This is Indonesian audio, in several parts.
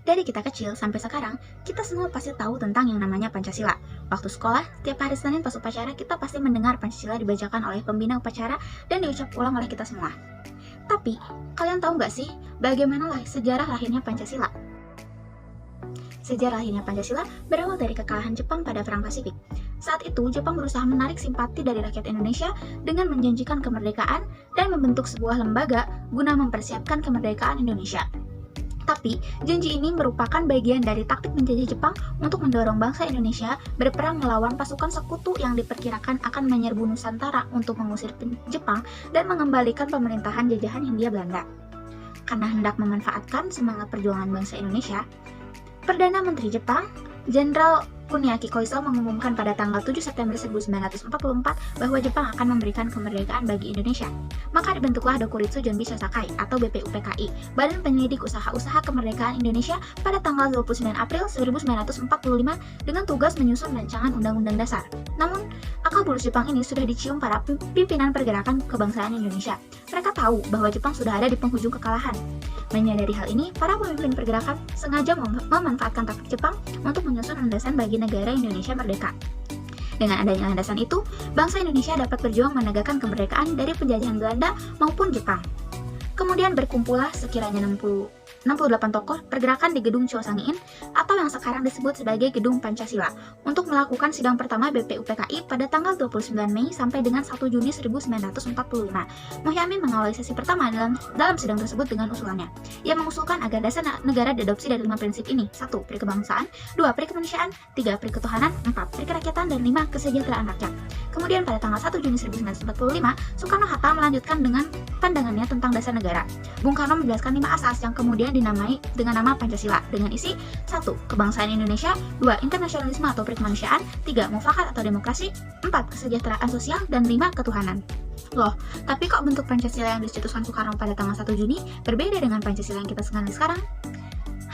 Dari kita kecil sampai sekarang, kita semua pasti tahu tentang yang namanya Pancasila. Waktu sekolah, tiap hari Senin pas upacara, kita pasti mendengar Pancasila dibacakan oleh pembina upacara dan diucap ulang oleh kita semua. Tapi, kalian tahu nggak sih bagaimana sejarah lahirnya Pancasila? Sejarah lahirnya Pancasila berawal dari kekalahan Jepang pada Perang Pasifik. Saat itu, Jepang berusaha menarik simpati dari rakyat Indonesia dengan menjanjikan kemerdekaan dan membentuk sebuah lembaga guna mempersiapkan kemerdekaan Indonesia. Tapi, janji ini merupakan bagian dari taktik menjajah Jepang untuk mendorong bangsa Indonesia berperang melawan pasukan sekutu yang diperkirakan akan menyerbu Nusantara untuk mengusir Jepang dan mengembalikan pemerintahan jajahan Hindia Belanda. Karena hendak memanfaatkan semangat perjuangan bangsa Indonesia, Perdana Menteri Jepang, Jenderal Kuniaki Koiso mengumumkan pada tanggal 7 September 1944 bahwa Jepang akan memberikan kemerdekaan bagi Indonesia. Maka dibentuklah Dokuritsu Jonbi Shosakai atau BPUPKI, Badan Penyelidik Usaha-Usaha Kemerdekaan Indonesia pada tanggal 29 April 1945 dengan tugas menyusun rancangan Undang-Undang Dasar. Namun, akal bulus Jepang ini sudah dicium para pimpinan pergerakan kebangsaan Indonesia. Mereka tahu bahwa Jepang sudah ada di penghujung kekalahan. Menyadari hal ini, para pemimpin pergerakan sengaja memanfaatkan taktik Jepang untuk menyusun landasan bagi negara Indonesia merdeka. Dengan adanya landasan itu, bangsa Indonesia dapat berjuang menegakkan kemerdekaan dari penjajahan Belanda maupun Jepang. Kemudian berkumpullah sekiranya 68 tokoh pergerakan di Gedung Chosangiin atau yang sekarang disebut sebagai Gedung Pancasila untuk melakukan sidang pertama BPUPKI pada tanggal 29 Mei sampai dengan 1 Juni 1945. Mohyamin mengawali sesi pertama dalam sidang tersebut dengan usulannya. Ia mengusulkan agar dasar negara diadopsi dari 5 prinsip ini: 1. Peri kebangsaan, 2. Peri kemanusiaan, 3. Peri ketuhanan, 4. Peri kerakyatan, dan 5. Kesejahteraan rakyat. Kemudian pada tanggal 1 Juni 1945, Soekarno-Hatta melanjutkan dengan pandangannya tentang dasar negara. Bung Karno menjelaskan 5 asas yang kemudian dinamai dengan nama Pancasila dengan isi 1. Kebangsaan Indonesia, 2. Internasionalisme atau peri kemanusiaan, 3. Mufakat atau demokrasi, 4. Kesejahteraan sosial, dan 5. Ketuhanan. Loh, tapi kok bentuk Pancasila yang dicetuskan Soekarno pada tanggal 1 Juni berbeda dengan Pancasila yang kita kenali sekarang?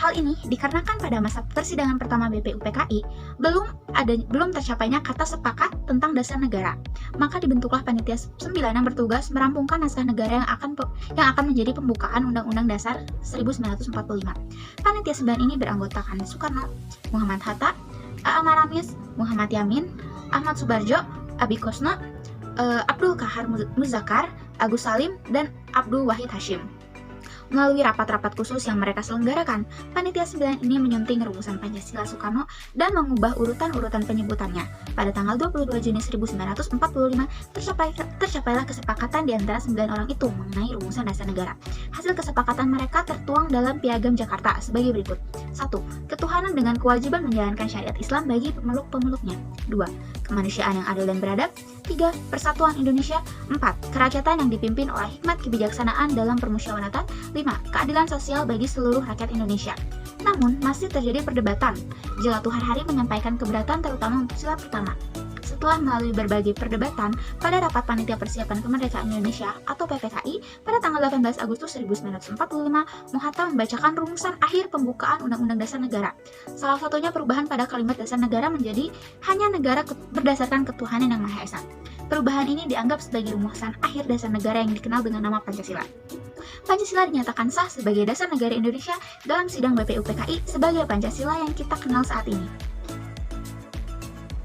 Hal ini dikarenakan pada masa persidangan pertama BPUPKI belum tercapainya kata sepakat tentang dasar negara. Maka dibentuklah panitia 9 yang bertugas merampungkan naskah negara yang akan menjadi pembukaan Undang-Undang Dasar 1945. Panitia 9 ini beranggotakan Soekarno, Muhammad Hatta, A.A. Maramis, Muhammad Yamin, Ahmad Subarjo, Abi Kosno, Abdul Kahar Muzakkar, Agus Salim, dan Abdul Wahid Hashim. Melalui rapat-rapat khusus yang mereka selenggarakan, Panitia 9 ini menyunting rumusan Pancasila Soekarno dan mengubah urutan-urutan penyebutannya. Pada tanggal 22 Juni 1945, tercapailah kesepakatan di antara 9 orang itu mengenai rumusan dasar negara. Hasil kesepakatan mereka tertuang dalam Piagam Jakarta sebagai berikut. 1. Ketuhanan dengan kewajiban menjalankan syariat Islam bagi pemeluk-pemeluknya. 2. Kemanusiaan yang adil dan beradab. 3. Persatuan Indonesia. 4. Kerakyatan yang dipimpin oleh hikmat kebijaksanaan dalam permusyawaratan. 5. Keadilan sosial bagi seluruh rakyat Indonesia. Namun, masih terjadi perdebatan. Jelatuh Hari menyampaikan keberatan terutama untuk sila pertama. Setelah melalui berbagai perdebatan, pada rapat Panitia Persiapan Kemerdekaan Indonesia atau PPKI pada tanggal 18 Agustus 1945, Hatta membacakan rumusan akhir pembukaan Undang-Undang Dasar Negara. Salah satunya perubahan pada kalimat dasar negara menjadi hanya negara berdasarkan ketuhanan yang Maha Esa. Perubahan ini dianggap sebagai rumusan akhir dasar negara yang dikenal dengan nama Pancasila. Pancasila dinyatakan sah sebagai dasar negara Indonesia dalam sidang BPUPKI sebagai Pancasila yang kita kenal saat ini.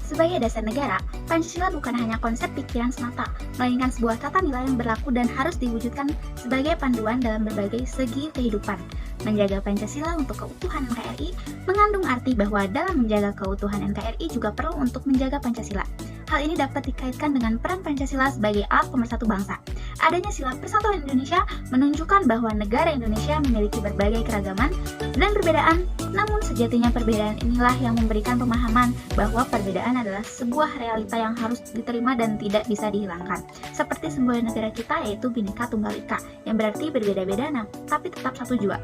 Sebagai dasar negara, Pancasila bukan hanya konsep pikiran semata, melainkan sebuah tata nilai yang berlaku dan harus diwujudkan sebagai panduan dalam berbagai segi kehidupan. Menjaga Pancasila untuk keutuhan NKRI mengandung arti bahwa dalam menjaga keutuhan NKRI juga perlu untuk menjaga Pancasila. Hal ini dapat dikaitkan dengan peran Pancasila sebagai alat pemersatu bangsa. Adanya sila persatuan Indonesia menunjukkan bahwa negara Indonesia memiliki berbagai keragaman dan perbedaan, namun sejatinya perbedaan inilah yang memberikan pemahaman bahwa perbedaan adalah sebuah realita yang harus diterima dan tidak bisa dihilangkan. Seperti simbol negara kita yaitu Bhinneka Tunggal Ika, yang berarti berbeda-beda tapi tetap satu jua.